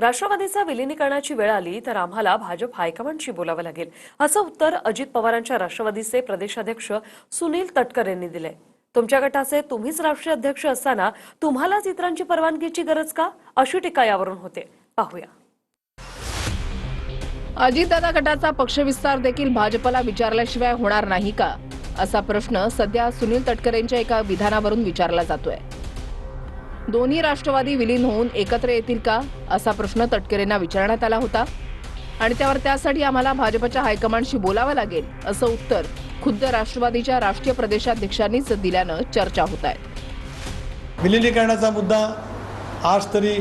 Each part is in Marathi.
राष्ट्रवादीचा विलीनीकरणाची वेळ आली तर आम्हाला भाजप हायकमांडशी बोलावं लागेल, असं उत्तर अजित पवारांच्या राष्ट्रवादीचे प्रदेशाध्यक्ष सुनील तटकरे यांनी दिलंय। तुमच्या गटाचे तुम्हीच राष्ट्रीय अध्यक्ष असताना तुम्हालाच इतरांची परवानगीची गरज का, अशी टीका यावरून होते। पाहूया। अजितदादा गटाचा पक्षविस्तार देखील भाजपला विचारल्याशिवाय होणार नाही का, असा प्रश्न सध्या सुनील तटकरेंच्या एका विधानावरून विचारला जातोय। दोन्ही राष्ट्रवादी विलीन होऊन एकत्र येतील का, असा प्रश्न तटकरेंना विचारण्यात आला होता आणि त्यासाठी आम्हाला भाजपच्या हायकमांडशी बोलावं लागेल, असं उत्तर खुद्द राष्ट्रवादीच्या राष्ट्रीय प्रदेशाध्यक्षांनीच दिल्यानं चर्चा होत आहे। विलीनीकरणाचा मुद्दा आज तरी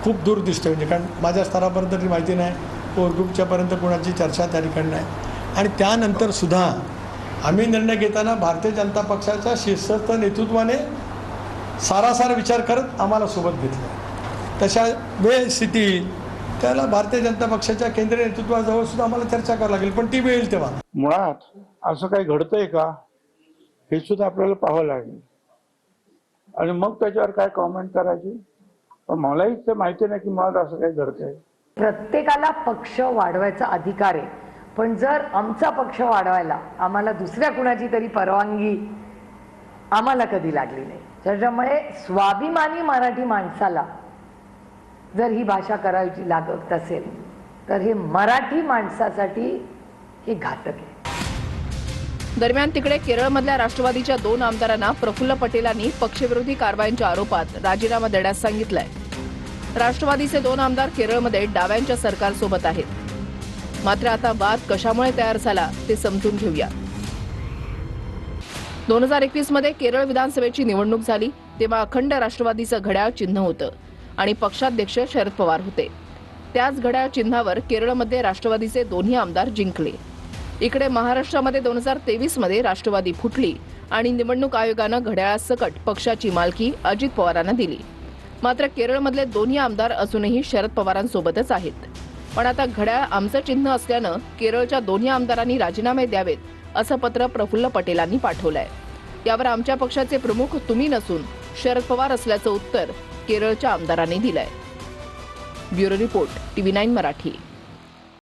खूप दूर दिसतोय, म्हणजे कारण माझ्या स्तरापर्यंत तरी माहिती नाही, कोर ग्रुपच्यापर्यंत कोणाची चर्चा त्या ठिकाणी नाही। आणि त्यानंतर सुद्धा आम्ही निर्णय घेताना भारतीय जनता पक्षाच्या शीर्षस्थ नेतृत्वाने सारासार विचार करत आम्हाला सोबत घेतलं। तशा वेळ स्थिती त्याला भारतीय जनता पक्षाच्या केंद्रीय नेतृत्वाजवळ सुद्धा आम्हाला चर्चा करावी लागेल, पण ती वेळ येईल तेव्हा। मुळात असं काही घडतंय का हे सुद्धा आपल्याला पाहावं लागेल आणि मग त्याच्यावर काय कॉमेंट करायची, पण मलाही ते माहिती नाही की मुळात असं काही घडतंय। प्रत्येकाला पक्ष वाढवायचा अधिकार आहे, पण जर आमचा पक्ष वाढवायला आम्हाला दुसऱ्या कुणाची तरी परवानगी आम्हाला कधी लागली नाही, त्याच्यामुळे स्वाभिमानी मराठी माणसाला जर ही भाषा करायची लागत असेल तर हे मराठी माणसासाठी हे घातक आहे। दरम्यान तिकडे केरळमधल्या राष्ट्रवादीच्या 2 आमदारांना प्रफुल्ल पटेलांनी पक्षविरोधी कारवायांच्या आरोपात राजीनामा देण्यास सांगितलंय। राष्ट्रवादीचे 2 आमदार केरळमध्ये डाव्यांच्या सरकारसोबत आहेत। मात्र आता वाद कशामुळे तयार झाला ते समजून घेऊया। 2021 मध्ये केरळ विधानसभेची निवडणूक झाली तेव्हा अखंड राष्ट्रवादीचं घड्याळ चिन्ह होतं आणि पक्षाध्यक्ष शरद पवार होते। त्याच घड्याळ चिन्हावर केरळमध्ये राष्ट्रवादीचे दोन्ही आमदार जिंकले। इकडे महाराष्ट्रामध्ये 2023 मध्ये राष्ट्रवादी फुटली आणि निवडणूक आयोगानं घड्याळासकट पक्षाची मालकी अजित पवारांना दिली। मात्र केरळमधले दोन्ही आमदार अजूनही शरद पवारांसोबतच आहेत। पण आता घड्याळ आमचं चिन्ह असल्यानं केरळच्या दोन्ही आमदारांनी राजीनामे द्यावेत, असं पत्र प्रफुल्ल पटेलांनी पाठवलंय। यावर आमच्या पक्षाचे प्रमुख तुम्ही नसून शरद पवार असल्याचं उत्तर केरळच्या आमदारांनी दिलंय। Bureau report, TV9 Marathi.